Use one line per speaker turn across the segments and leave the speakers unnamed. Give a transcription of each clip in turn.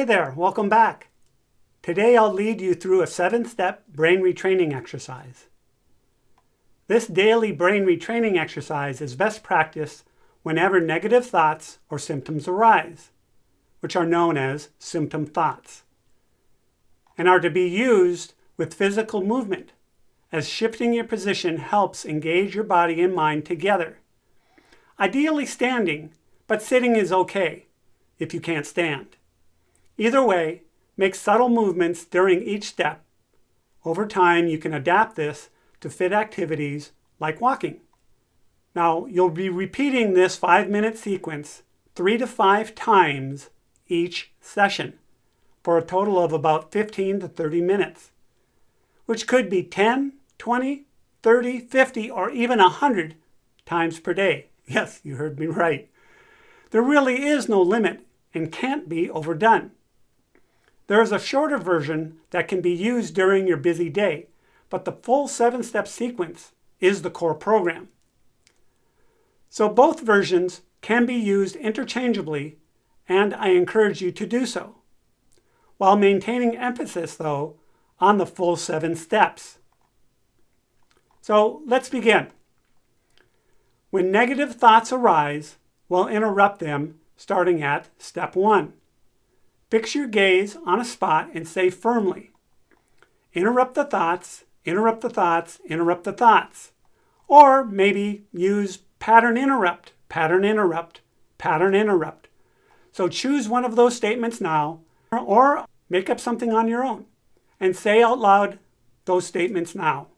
Hey there, welcome back. Today I'll lead you through a 7-step brain retraining exercise. This daily brain retraining exercise is best practiced whenever negative thoughts or symptoms arise, which are known as symptom thoughts, and are to be used with physical movement, as shifting your position helps engage your body and mind together. Ideally standing, but sitting is okay if you can't stand. Either way, make subtle movements during each step. Over time, you can adapt this to fit activities like walking. Now, you'll be repeating this 5-minute sequence 3 to 5 times each session for a total of about 15 to 30 minutes, which could be 10, 20, 30, 50, or even 100 times per day. Yes, you heard me right. There really is no limit and can't be overdone. There is a shorter version that can be used during your busy day, but the full 7-step sequence is the core program. So both versions can be used interchangeably, and I encourage you to do so, while maintaining emphasis, though, on the full 7 steps. So let's begin. When negative thoughts arise, we'll interrupt them starting at step 1. Fix your gaze on a spot and say firmly, interrupt the thoughts, interrupt the thoughts, interrupt the thoughts. Or maybe use pattern interrupt, pattern interrupt, pattern interrupt. So choose one of those statements now, or make up something on your own and say out loud those statements now.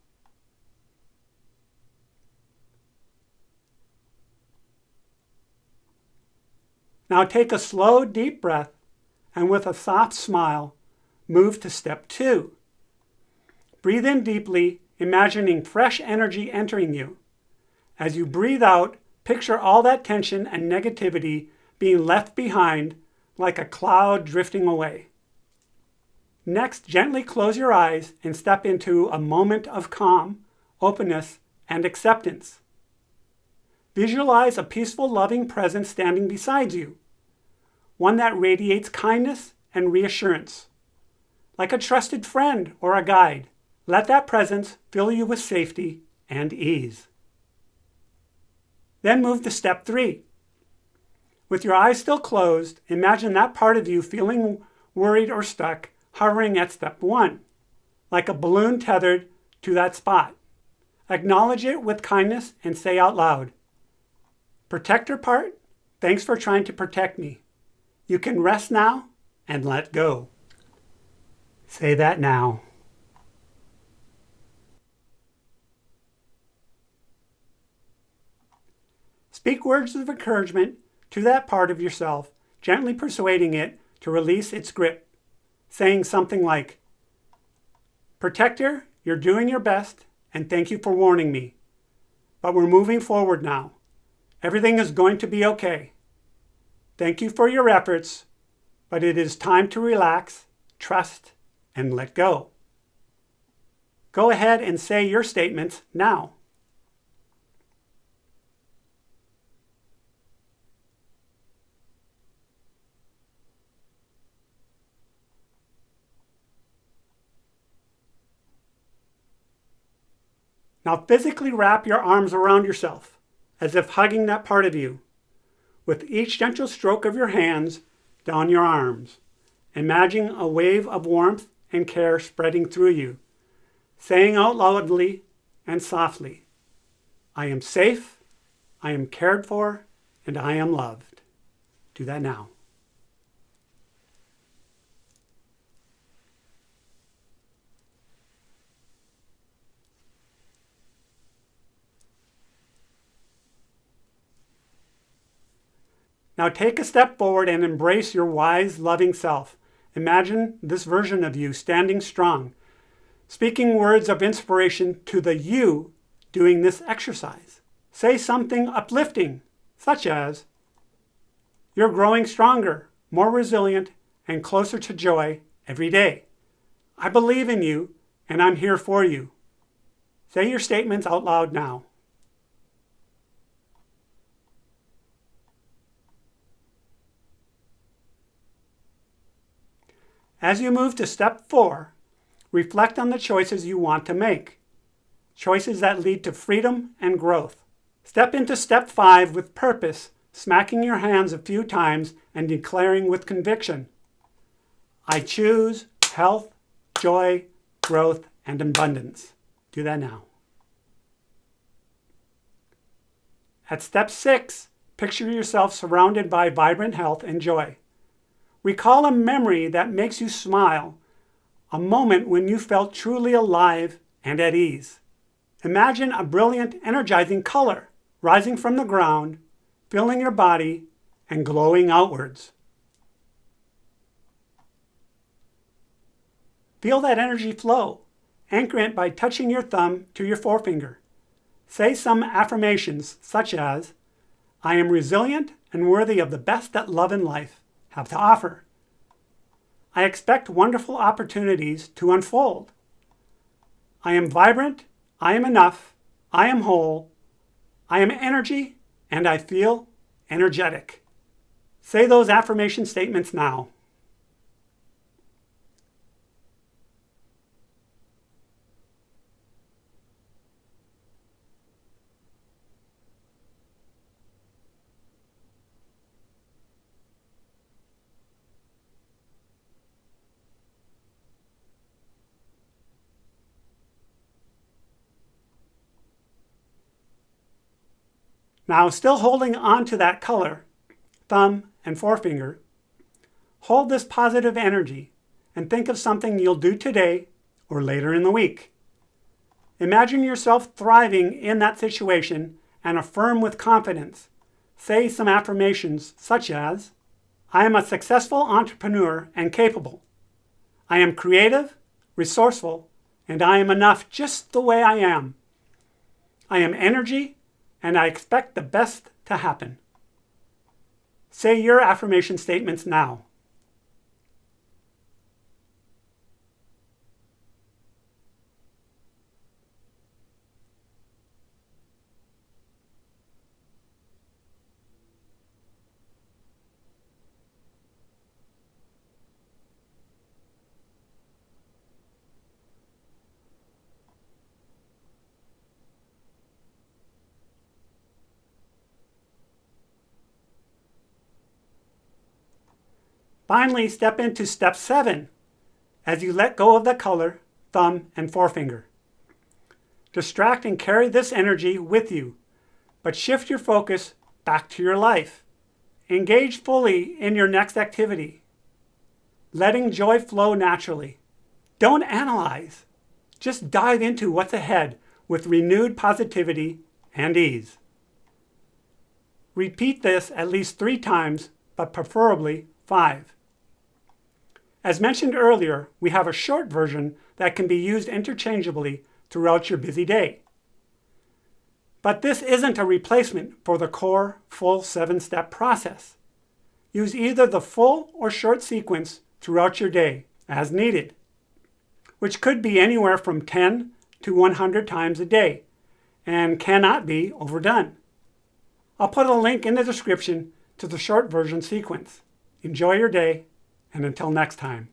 Now take a slow, deep breath, and with a soft smile, move to step 2. Breathe in deeply, imagining fresh energy entering you. As you breathe out, picture all that tension and negativity being left behind like a cloud drifting away. Next, gently close your eyes and step into a moment of calm, openness, and acceptance. Visualize a peaceful, loving presence standing beside you, one that radiates kindness and reassurance. Like a trusted friend or a guide, let that presence fill you with safety and ease. Then move to step 3. With your eyes still closed, imagine that part of you feeling worried or stuck, hovering at step 1, like a balloon tethered to that spot. Acknowledge it with kindness and say out loud, "Protector part, thanks for trying to protect me. You can rest now and let go." Say that now. Speak words of encouragement to that part of yourself, gently persuading it to release its grip, saying something like, "Protector, you're doing your best, and thank you for warning me. But we're moving forward now. Everything is going to be okay. Thank you for your efforts, but it is time to relax, trust, and let go." Go ahead and say your statements now. Now physically wrap your arms around yourself, as if hugging that part of you. With each gentle stroke of your hands down your arms, imagine a wave of warmth and care spreading through you, saying out loudly and softly, "I am safe, I am cared for, and I am loved." Do that now. Now take a step forward and embrace your wise, loving self. Imagine this version of you standing strong, speaking words of inspiration to the you doing this exercise. Say something uplifting, such as, "You're growing stronger, more resilient, and closer to joy every day. I believe in you, and I'm here for you." Say your statements out loud now. As you move to step 4, reflect on the choices you want to make. Choices that lead to freedom and growth. Step into step 5 with purpose, smacking your hands a few times and declaring with conviction, I choose health, joy, growth, and abundance. Do that now. At step 6, picture yourself surrounded by vibrant health and joy. Recall a memory that makes you smile, a moment when you felt truly alive and at ease. Imagine a brilliant, energizing color rising from the ground, filling your body, and glowing outwards. Feel that energy flow. Anchor it by touching your thumb to your forefinger. Say some affirmations such as, I am resilient and worthy of the best that love and life have to offer. I expect wonderful opportunities to unfold. I am vibrant, I am enough, I am whole, I am energy, and I feel energetic. Say those affirmation statements now. Now, still holding on to that color, thumb and forefinger, hold this positive energy and think of something you'll do today or later in the week. Imagine yourself thriving in that situation and affirm with confidence. Say some affirmations such as, I am a successful entrepreneur and capable. I am creative, resourceful, and I am enough just the way I am. I am energy, and I expect the best to happen. Say your affirmation statements now. Finally, step into step 7 as you let go of the color, thumb, and forefinger. Distract and carry this energy with you, but shift your focus back to your life. Engage fully in your next activity, letting joy flow naturally. Don't analyze. Just dive into what's ahead with renewed positivity and ease. Repeat this at least 3 times, but preferably 5. As mentioned earlier, we have a short version that can be used interchangeably throughout your busy day. But this isn't a replacement for the core full 7-step process. Use either the full or short sequence throughout your day as needed, which could be anywhere from 10 to 100 times a day and cannot be overdone. I'll put a link in the description to the short version sequence. Enjoy your day, and until next time.